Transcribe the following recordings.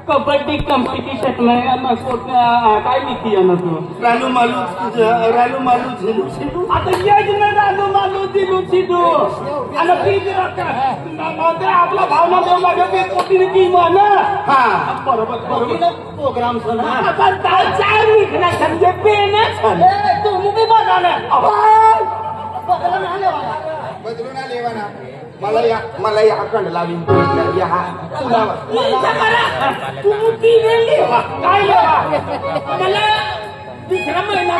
Kabaddi competition में काय लिखी आहे ना तू रानू मालू झिलू आता येज ना रानू मालू झिलू झिलू आणि ती आपला भावना देऊ लागेल कोटी की मान हा बरोबर प्रोग्राम सुना आता चार लिखना समजे पेन तुम्ही बी बघा ना बदलून आले ना मला या खंड लावी या तुम्ही काय मला दुसरा महिना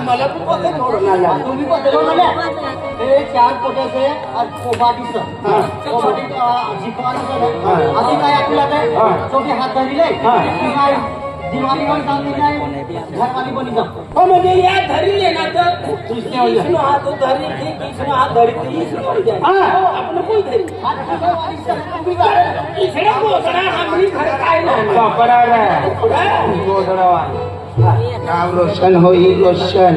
मला तुम्ही बदलवलं ते 4 कोट्याचे कोबाडीच आधी काय आपल्याला छोटे हात धरले दिवाळी पण चांगली नाही घरवाली बनी जा म्हणजे या धरले ना तर कृष्ण हात धरले की कृष्ण हात धरते आपण कोण धरी इकडे गोधडा हमनी घर काय नाही गोधडा नाव रोशन होई रोशन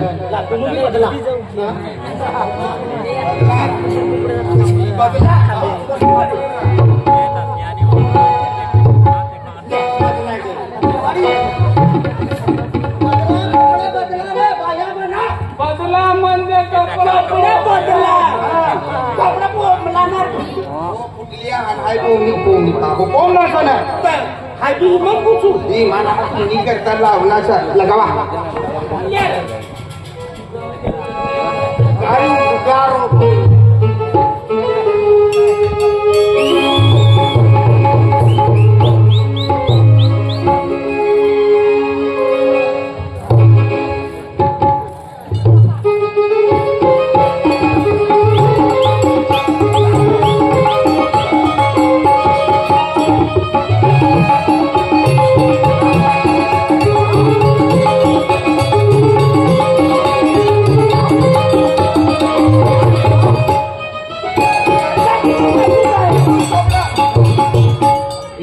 तुम्ही बदला बदला म्हणजे कपडा बदला कपडा बोलला ना कुठल्या हाय पोंगी काको कोण नसना हाय बी मग पूछू ही माना कुणी करता लावला सर लगावा आई गारो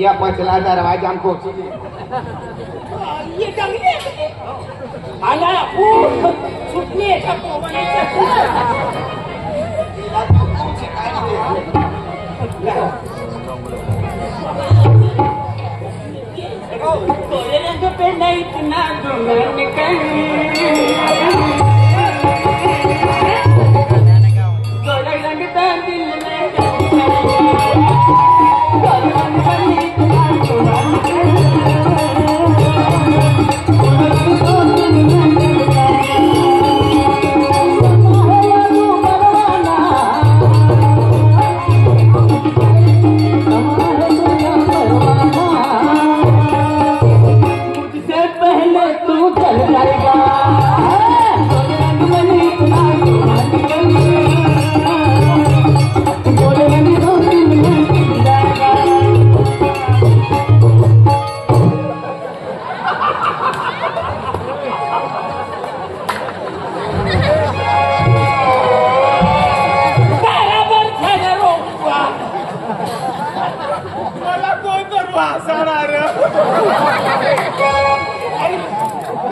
या पचला दरवाजा हमको ये जंगले आला छुटने का पवन पे नहीं इतना दुल्हन लगता दिल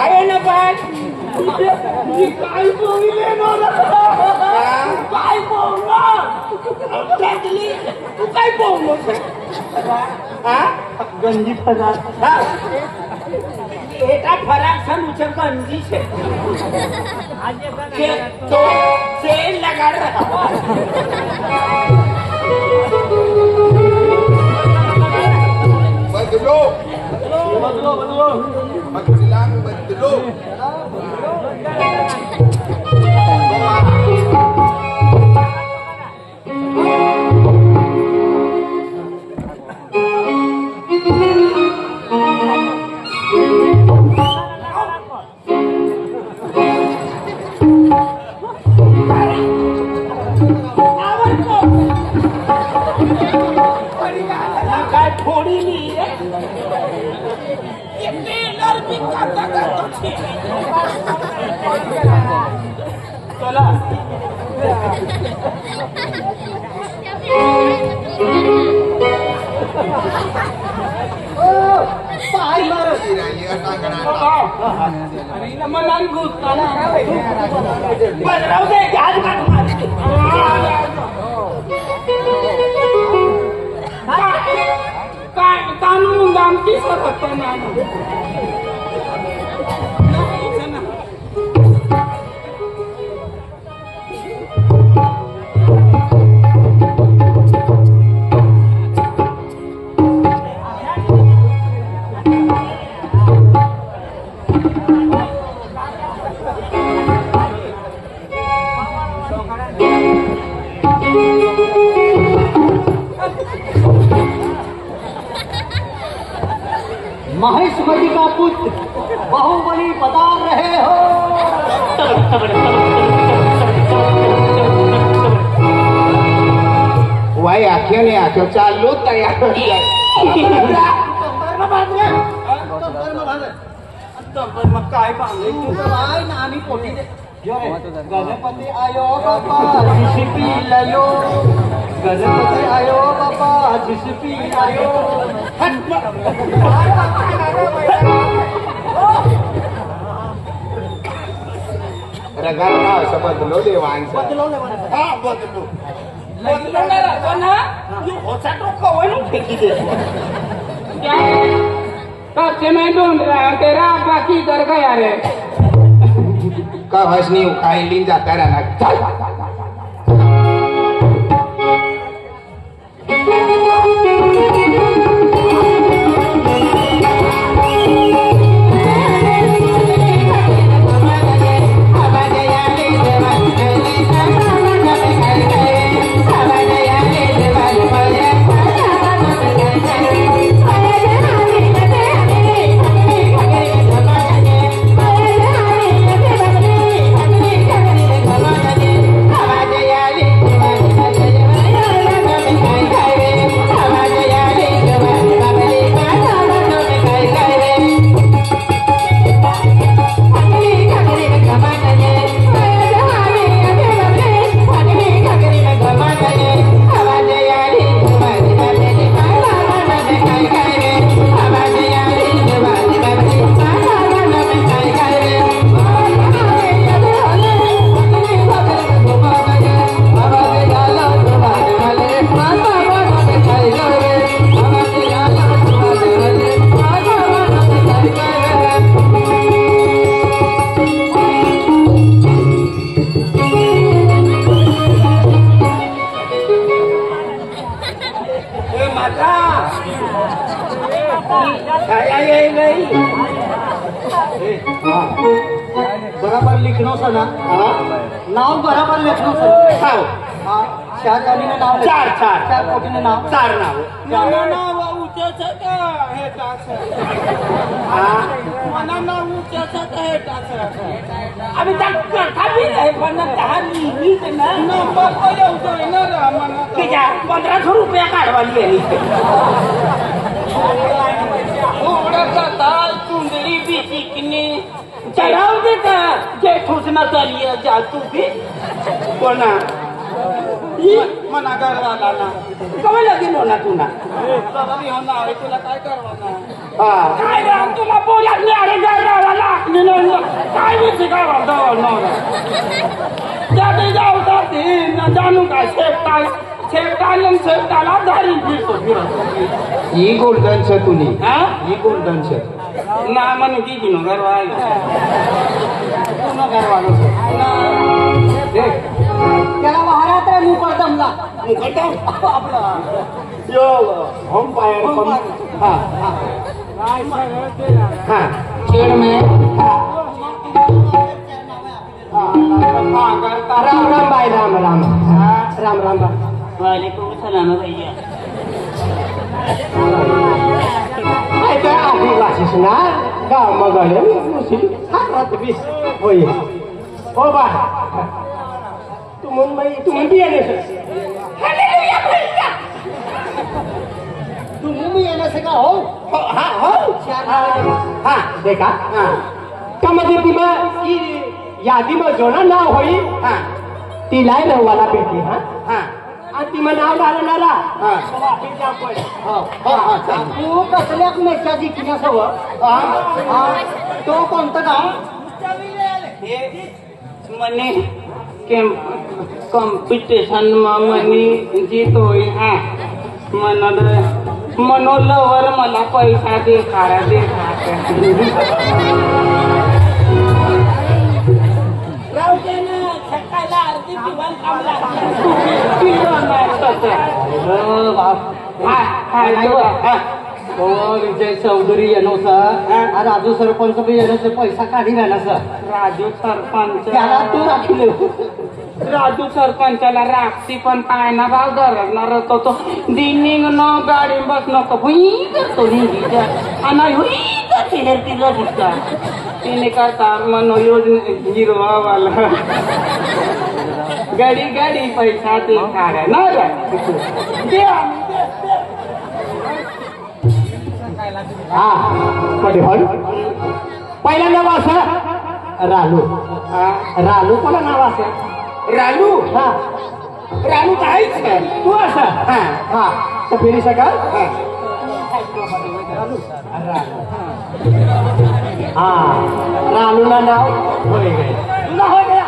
अरे ना बाय काय बोलले ना काय बोलला तू काय बोललो गंजी फराक एका फराक सन उचल गंजी से तो सेल लगा रहा बदलो Magsilang berdulu. काय थोडी ली चला पाय मारत मला राहू दे आज महेशमती का पुत्र बाहुबली पधार रहे हो। वाई आख्यो ने आख्यो चालू तयार काय आम्ही पोटी गणपती आयो बाबा जिशिपी लयो गणपती आयो बाबा जिशिपी आयो रगार का असं बदलो देवांचं हा बदलो होता तो कवळून फेकी दे कच्चे में ढूंढ रहा है तेरा बाकी कर गया रे का हसनी उखाईली जाता राहणार चल बराबर लिखनो सा ना नाव बराबर लिखनो सा चार जानी ने नाव चार कोटी ने नाव चार नाव नाव ऊंचेच हे टाच मना नाव ऊंचेच हे टाच अभी तक खाली है पण कहानी ही ना नंबर तो येतो ना रे मना किती 1500 रुपये काढवाली आहे ओढाचा ताल तुंदरी बिचिकनी चढाव दे का जे ठोसना चालिया जा तू भी कोणा मना करवाला ना कवा लागेल ना तुला कवा होना आहे तुला काय करवाना काय रे तुला बोलायला अरे गावाला काय विचार करतो जाते जाऊ जाते ना जाणू काय शेपटाला धारी फिरतो ही गोल्डन छ तुनी हा ही गोल्डन छ ना मन की दिनो घरवाला पूर्ण करवानो देख त्याला महाराज आहे मुकट दमला आपला यो हम पायर हा हां खेळ में राम राम भाई राम राम राम राम वालेकुम सलाम भैया काय आदिवासी ना गाव मगले मुसली हात बीस होय हो बा तुमन भी आने से हालेलुया भैया तुम भी येणे से का हो हा देखा त्यामध्ये ती यादीमध्ये जोना नाव होई ती लाय रवाला भेटली आणि ती नाव लागणारा तू कसल्याक मेच्याची किनासव तो कोणतं गाव मने कॉम्पिटिशन मनी जीत होई हा मनद मनोलवर मला पैसा दे खारा दे विजय चौधरी येनो सर राजू सरपंच बी येनो सर पैसा काढी राहिला सर राजू सरपंच त्याला तू राखील राजू सरपंचाला राखती पण काय ना भाव धरणार तो दिनिंग न गाडी बस नको हुई करतो आणि हुई तिला दिसता तिने करता मनोयोजना हिरवावाला गाडी गाडी पैसा ते काढा ना हा कधी हॉल पहिला नाव असं रालू रालू कोणा नाव असं रालू हा रालू काहीच नाही तू असं हा हा तर फेरी सकाळ हा रालूला नाव होय गे तुला होय गया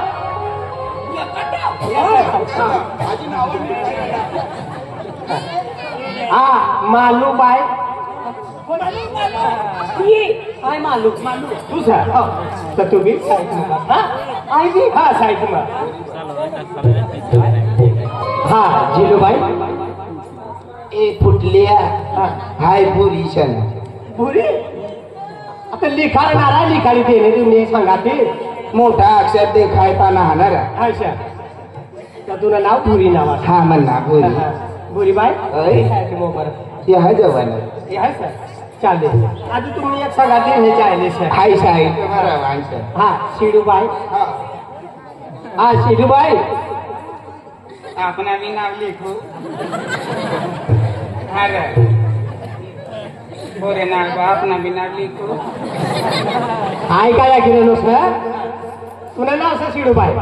हा मालू बाय काय मालूक मालूक तुझा तर तुम्ही हा आई बी हा साहित्य हा जिलूबाई ए फुटल्या हाय पुरीशन पुरी आता लिखाणारा लिखाणी देणे तुम्ही सांगा ते मोठा अक्षर देखायता नाहणार अच्छा तर तुला नाव पुरी नाव आहे हा म्हणा पुरी पुरीबाई अय. ते हाय जवान हे आहे सर चालेल आज तुम्ही एक सांगा ते हे जायले सर हाय साहित्य मारा माणसं हा शिडूबाई हा शिडूबाई आपण आम्ही नाव लिखू अरे बोरे नाव आपण आम्ही नाव लिखू हाय काय केलं सर तुला नाव सर शिडूबाई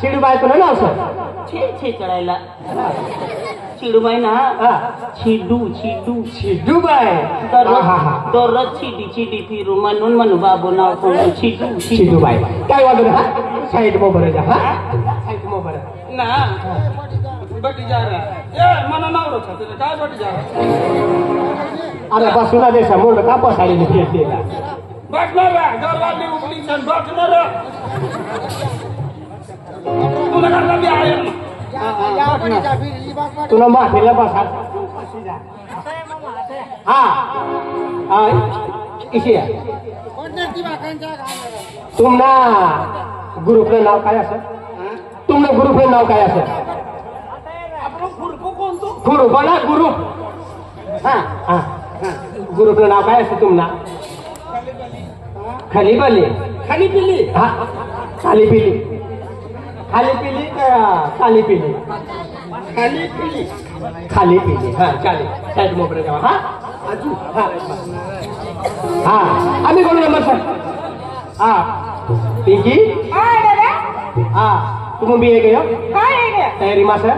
शिडूबाई तुला नाव सर छे चढायला चिडूबाई ना हा चिडू चिडू शिडूबाई दररोज चिडी फिरू म्हणून म्हणू बाबू नाव कोण चिडू शिडूबाई काय वाटत हा साईड मोबाईल हा साईड मोबाईल ना बटी जा रहा ए मना नाव रखा तेरे काय बटी जा रहा अरे बसून दे समोर का बसाडी घेतली बटणार रे घरवाली उघडी छन बटणार रे तुला करता बी आहे तुला माफीला बसा हा हा इथे या तुमना ग्रुपचं नाव काय असं तुमनं ग्रुपचं नाव काय असं ग्रुप ना ग्रुप हा हा ग्रुपचं नाव काय असं तुमना खाली बली खाली पिली हा खाली पिली खाली पिली खाली पिली खाली पिली खाली पिली हा चालेल साईड मोकळे जावा हा अजून हा हा आम्ही कोण नंबर सर हा पिंकी हा तुम भी एक तयारी मा सर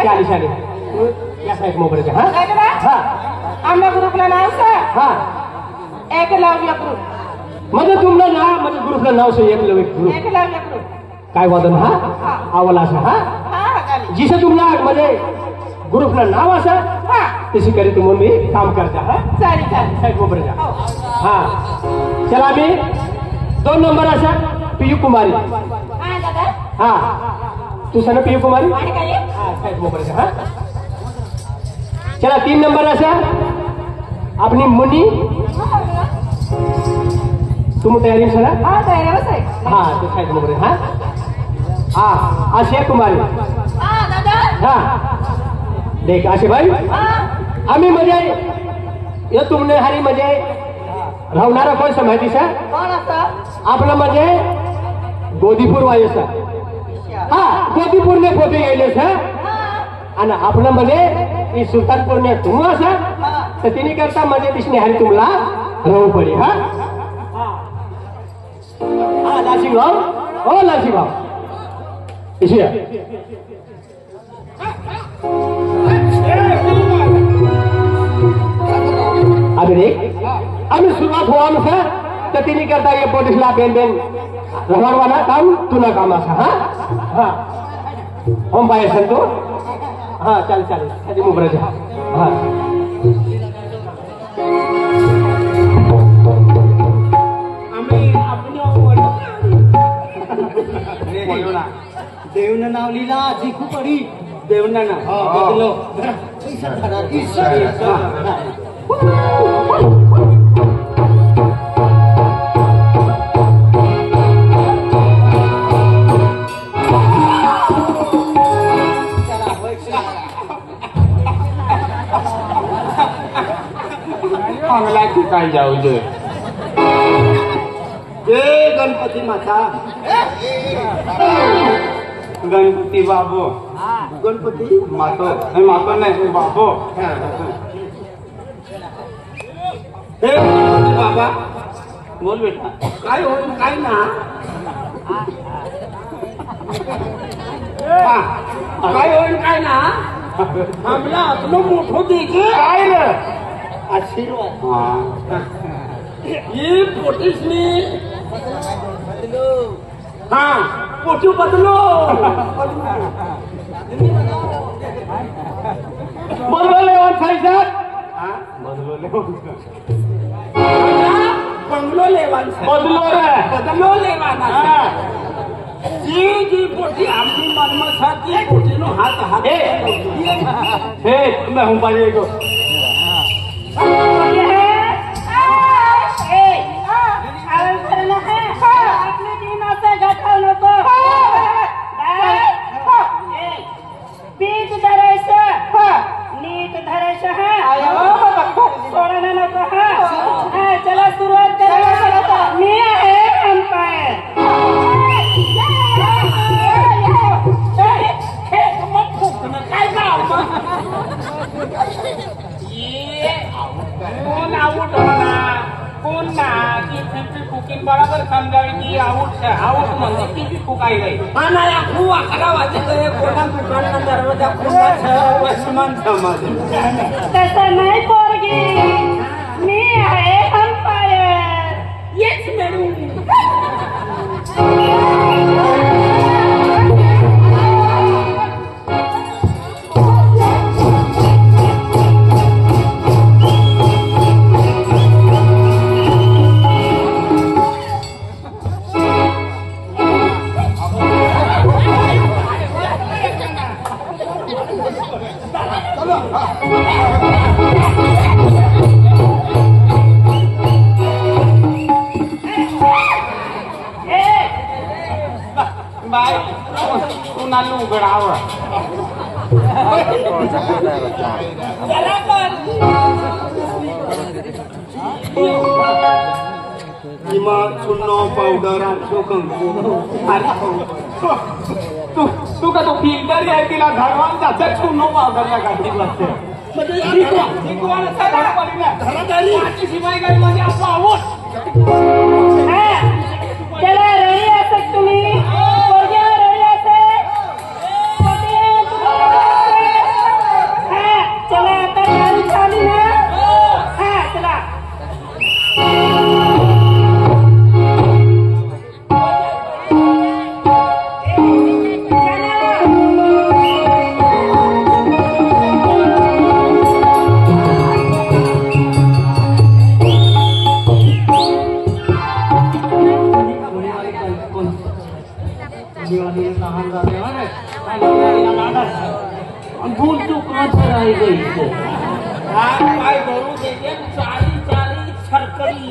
चाली चाली या साईड मोकळे हा हा आमच्या ग्रुपला नाव सर हा एकलव्य ग्रुप म्हणजे तुमचं नाव म्हणजे ग्रुपचं नाव sir Eklavya group Eklavya group काय वादन हा आवला असं हा जिसे तुम्हाला म्हणजे ग्रुपला नाव असं तशी करी तुम्ही मी काम करता हा चालेल चालेल साईड मोकळे जा हा चला मी 2 नंबर असा पियू कुमारी हा दादा हा तू सांग पियू कुमारी आणि काय हा साईड मोकळे जा हा चला 3 नंबर असा अपनी मुनी तुम तयारी सर हा तयारीवरच आहे हा तो साईड मोकळे हा हा आशिया कुमारी हा दादा हा देख आशे भाई हा आम्ही म्हणजे ये तुमने हारी म्हणजे राहणारा कोण माहिती सर कोण असं आपलं म्हणजे गोदीपूर वायू सर हा गोदीपूरने पोते गेले सर आणि आपलं म्हणजे सुलतानपूरने तुम सर तर तिने करता म्हणजे तिने हारी तुम्हाला राहू पडे हा हा लालसिंगभाऊ हो लालसिंगभाऊ इथे आम्ही सुरुवात हुआ सर तर तिने करता ये पोलिसला बेन बेन रवाना काम तुला काम असा हा हा होम बाहेर सांगतो हा चालेल चालेल आधी मोबराच्या हा बोलो ना देवनं नाव लिहिला जिखू पडी देवना ना बदलो पैसा खरा चांगला ठिकाणी जाऊ दे हे गणपती माता गणपती बाबू गणपती मातो मातो नाही बाबू हे गणपती बाबा बोल बेटा काय होईल काय ना काय होईल काय ना आम्हाला आपलं मोठं दे काय रे आशीर्वाद ये पोटीसनी हाँ पोटी बदलो बदलो लेवन साहेब बंगलो लेवन बदलो रे बदलो लेवन जी जी पोटी आमची मनमसाची पोटी नो हात हात हे मैं हूँ पाजी को बीज धरायचं नीट धरायचं सोडणं नको चला सुरुवात करा मी आहे अंपायर कोण आउट होणार कोण ना ती फिफ्टी कुकिंग बरोबर समजावी आउट आउट म्हणतो ती फुकाई गई नाही खूप 11 वाजता कोणा दुकानला दरवाजा खुला वसमान समाज तसं नाही पोरगी मी आहे अंपायर येच मॅडम बाय कुणाला उघडावं किंवा चुन्नो पावडर आणतो कंकू तू का तो फिल्टर घ्याय तिला घडवान जातं चुनो पावडरला घालती वाटते शिवाय गाडी मध्ये आपलं आवड चला रेडी असत तुम्ही पोरगी रेडी असे चला आता गाडी चालू ना चला भूल चूक राही गई काय करू त्याचे चाली चाली छरकडी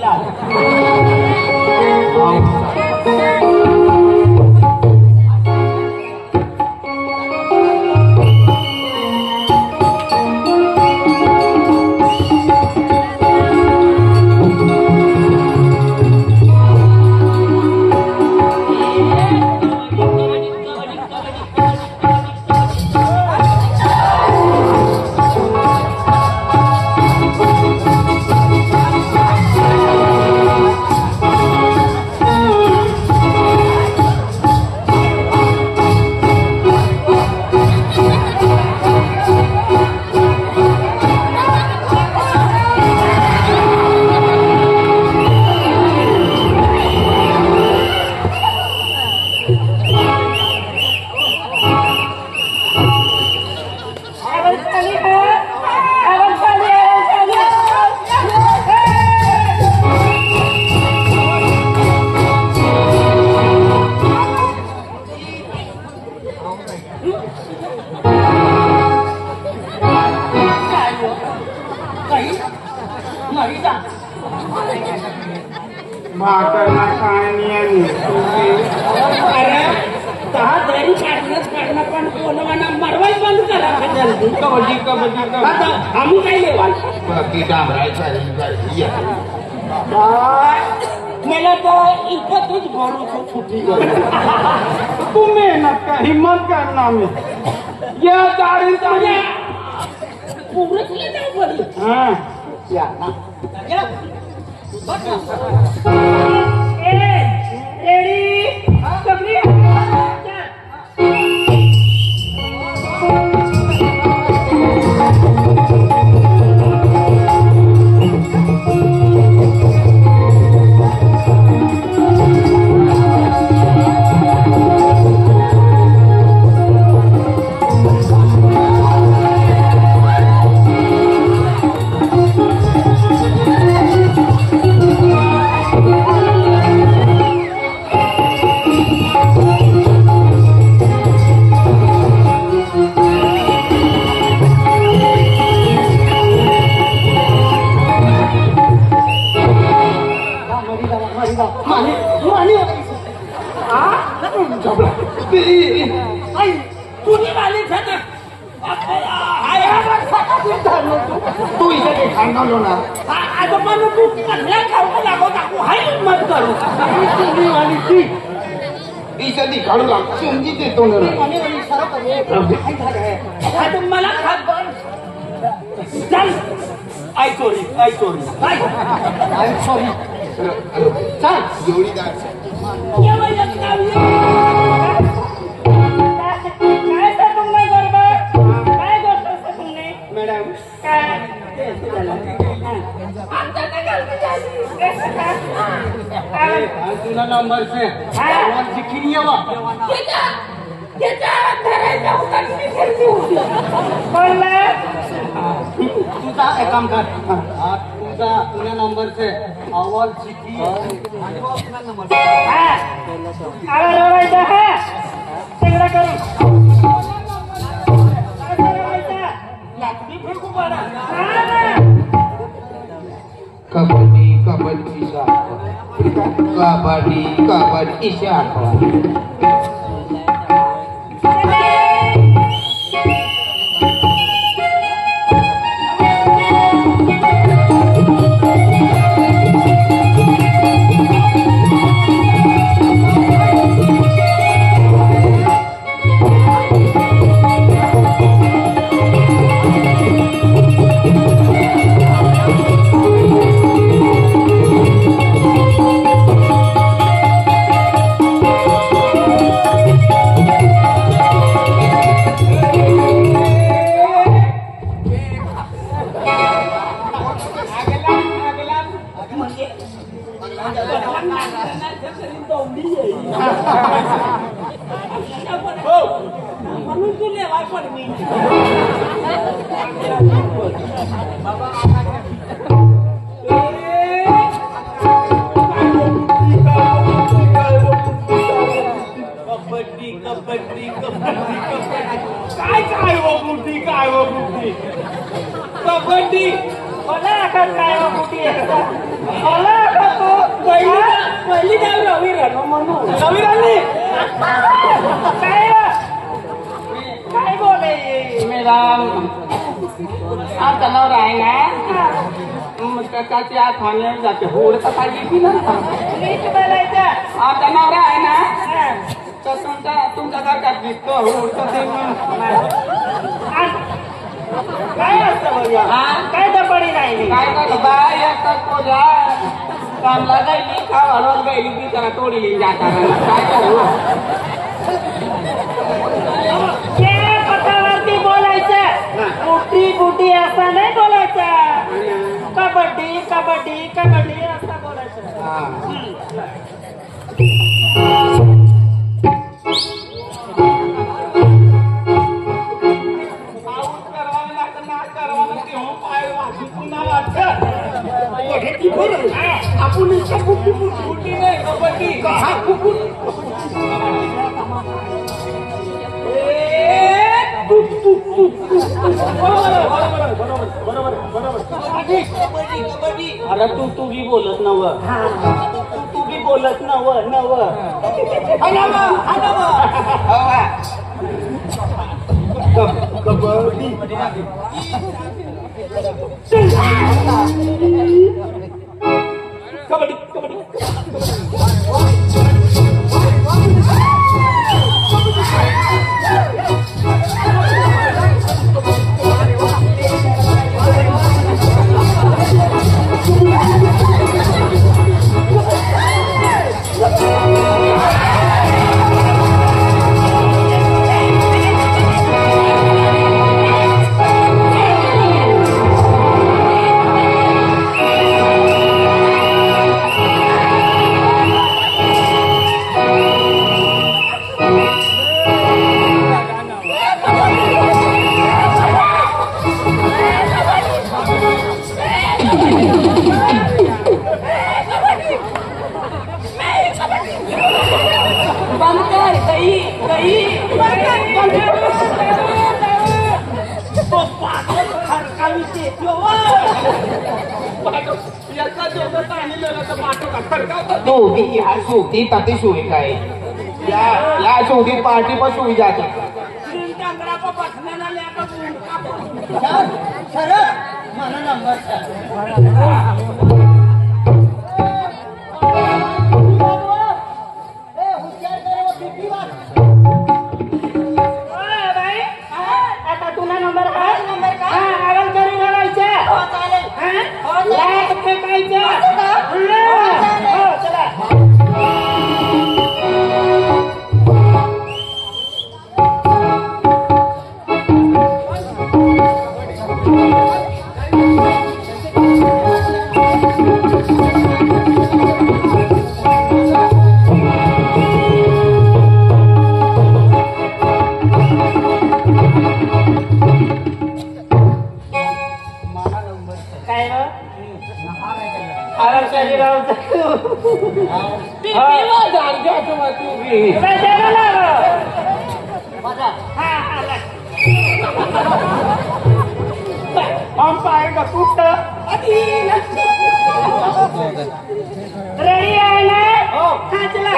काय हो? काही नाही जा भाकरला काय नाही अरे दहा दरी काढणं पण कोणाला मरवायच बंद करा जल्दी कबड्डी आता आम्ही काय लेवा बाकी डांबरायचा मला तर इतकंच भरोसा सुटी तू मेहनत कर हिम्मत करना में ये गाड़ी चाहिए पूरच जाऊ पडली हाँ या रेडी सगळी तू इथे काही खायला लो ना आता मला तू कसल्या खाऊ लागो टाकू हाय मत करू तुम्ही वाली ती इथे ती काढू लाग समजी देतो ना आणि सरळ करे आता मला खात बन चल आय सॉरी आय सॉरी चल जोडीदार काय सर तुमने गरबा काय गोष्ट सर तुमने मॅडम काय तुला नंबर से आवाज दिखी यावा तुझा एक काम कर तुझा नंबर से आवाज दिखी आला रवायचा है सगळं करू लाकडी फेकू पडा कबड्डी कबड्डी कबड्डी कबड्डी म्हणून तू लेवाय पण मी कबड्डी कबड्डी कबड्डी काय वो बुद्धी कबड्डी मला काय मोठी मला तो पहिली जाऊ रवी राणो म्हणून रवी राणी काय बोले मेरा आता नवरा आहे ना त्याची आठवण जाते होड पाहिजे की ना नीट बोलायचं आता नवरा आहे ना तर तुमच्या घरच्यात दिसतो होड काय असतं बघा काय दपडी नाही काय करतो बाय एकच पोजा कामला जायली खावावर गायली ती त्याला तोडली जाता काय करू त्या पथावरती बोलायचं कुटी कुटी असं नाही बोलायचं कबड्डी कबड्डी कबड्डी असं बोलायचं आपण कुठे नाही कबड्डी अरे तू बी बोलत नव तू बी बोलत नव कबड्डी कबड्डी तू या सुटी ताती सुई काय या सुटी पार्टी पर सुई जाती मला नंबर आता तुला नंबर आवाज करून बोलायचं लाख फेकायचं चला रेडी आहे ना हा चला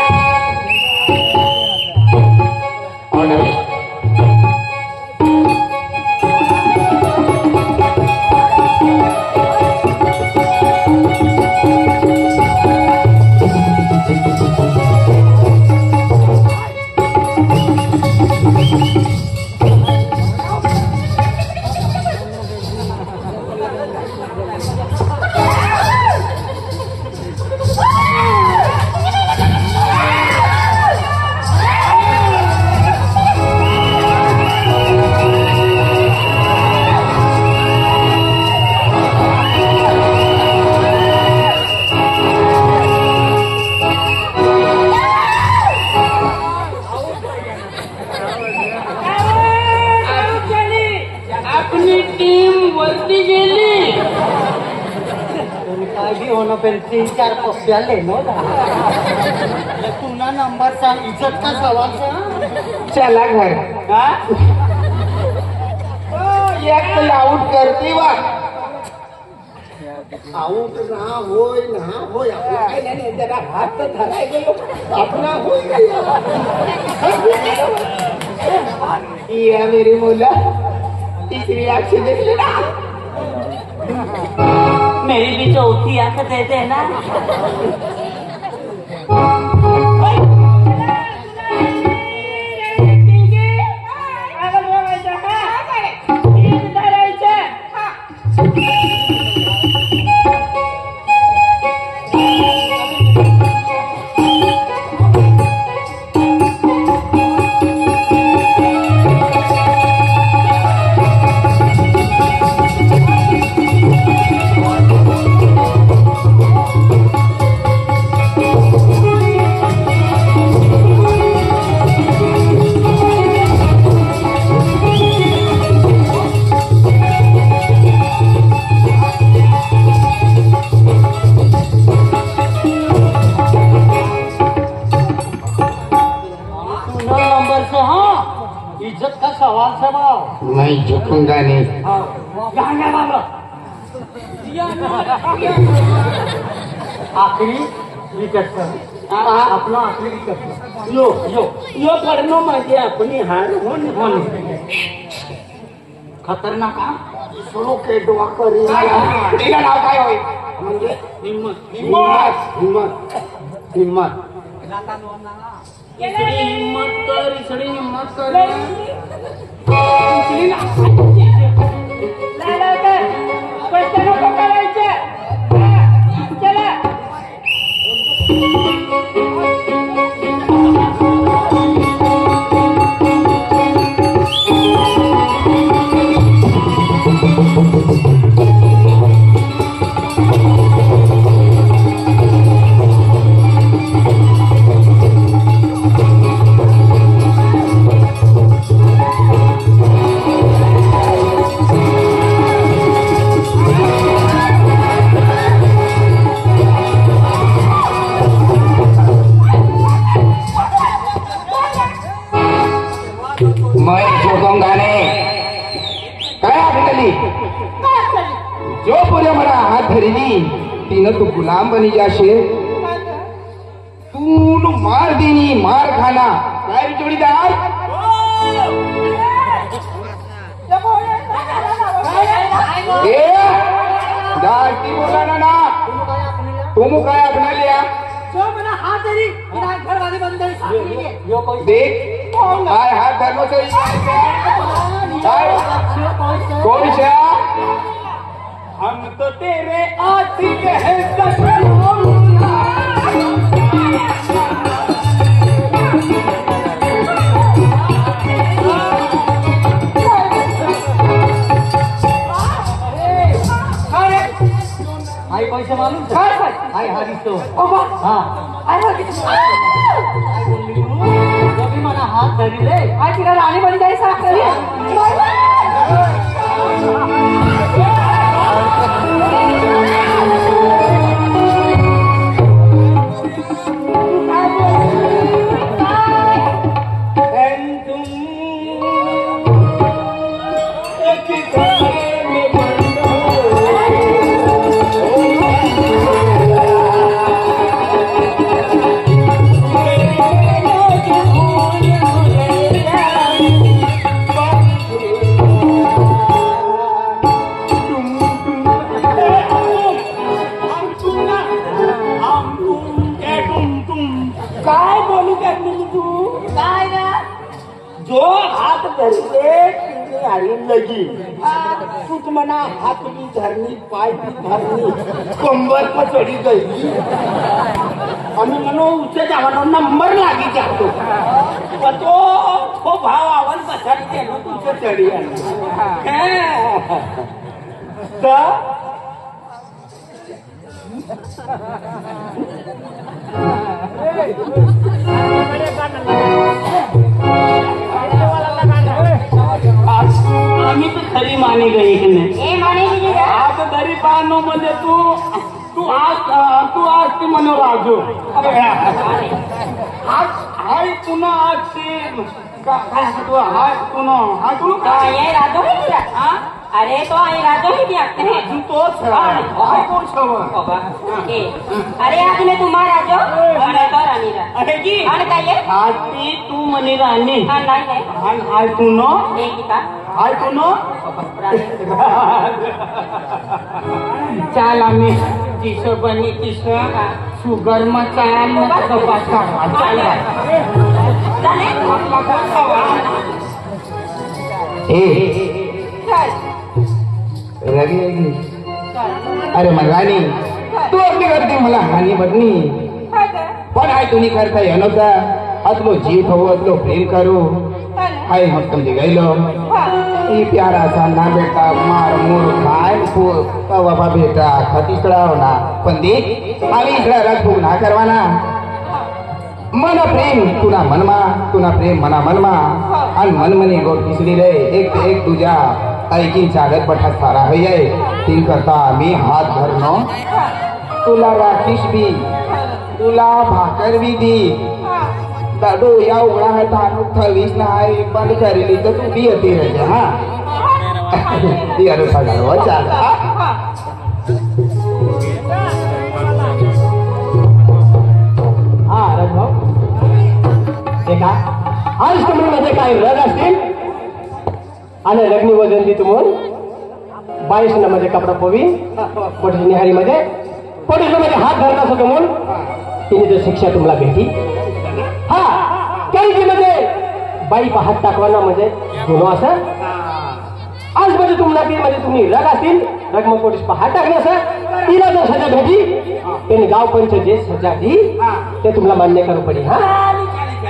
फिर 3-4 पस्या ले नो तुमना नंबर सांग इज्जत का सवाल चला घर एक आउट करती वा आउट ना होय नाही जरा हात धराय गेलो आपला होय ये मेरी मुला तीसरी आंख से देख लेना मेरी भी चौथी आंख दे देना इज्जत का सवाल है भाव। मैं झुकूंगा नहीं। आखिरी विकेट सर अपना आखिरी विकेट यो यो यो पडणं म्हणजे आपली हार होऊन खतरनाक सुरू केटवा करी तिला नाव काय होय? म्हणजे हिम्मत हिम्मत. हिम्मत इसरी हिम्मत कर इसरी हिम्मत कर पैसे नको करायचे चला मैं झुकूंगा नहीं. काय आखली जो पुरे मला हात धरली तिनं तू गुलाम बनी जाशे. तू मार देनी मार खाना काय जोडीदार. ए जास्ती बोला ना तुम काय आखना लिया जो मेरा हाथ तेरी घर वाली बंदे यो कोई देख हाय हाथ धर्म से कोई से हम तो तेरे आशिक हैं आई पैसे मालूम आई हारिस तो हाँ जब भी मना हाथ धरी ले आज तिला राणी बनी जायचं आपल्याला काय बोलू करली तू काय ना जो हात धरले तिने आई लगी तू म्हणा हात भी धरनी पाय भी धरनी कंबर पर चढ़ी गई आणि म्हणून उच्च जावानो नंबर लागी जातो पण तो भाव आवाज बसाडी गेलो तुमच्या चढी आम्ही तर खरी माने गई ए मानेगी का आज दरी पानो मध्ये तू आज ती मनो राजू आज हाय पुन्हा आज ते काय तू हाय पुन्हा ये राजो ही दिया हा अरे तो आई राजो ही दिया तू तोच हाय कोण छव अरे आज मैं तुम्हारा राजो अरे तो रानी रा अरे की आणि काय आहे? आज ती तू मनी राणी हा नाही नाही आणि हाय पुनो हे की का हाय पुनो चाल आम्ही तिसं बनी तिसं शुगर मग चाल तपास चाल रगी अरे मगानी तू आपली करते मला हानी बदनी पण हाय तुम्ही करता नव्हता अतलो जीव ठेवू अतलो प्रेम करू हाय मग तुमचे गैलो ई प्यारा सा ना बेटा मार मूर खाय बाबा बेटा खतीसडा होना पण दे आम्ही इकडे रग ना करवाना मन प्रेम तुला मनमा तुला प्रेम मना मनमा आणि मनमनी गोड किसली रे एक ते एक तुझ्या ऐकी चागत पठात सारा है तीन करता मी हात धरनो तुला राखीश भी तुला भाकर भी दी दादो या उघडा है तानु थवीस ना है एक बार करेली तो तू भी होती रह जा हाँ ये अरे सगा वो चाल हाँ राजभाऊ देखा आज तुम्ही काय रग असतील आणि लग्नी वजन दी तुम्ही 22 मध्ये कपडा पोवी पोटी निहारी मध्ये पोटीमध्ये हात धरला असतो म्हणून तिने जर शिक्षा तुम्हाला भेटी हा काही मध्ये बाई हात टाकवाना म्हणजे गुन्हा असं आज म्हणजे तुम्हाला ती म्हणजे तुम्ही रग असतील रग मग पोटीस हात टाकले असं तिला जर सजा भेटी त्यांनी गाव पंच जे सजा दी ते तुम्हाला मान्य करू पडेल हा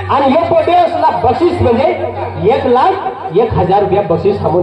आणि एक पोटे असला बक्षीस म्हणजे 1,01,000 रुपया बक्षीस हमून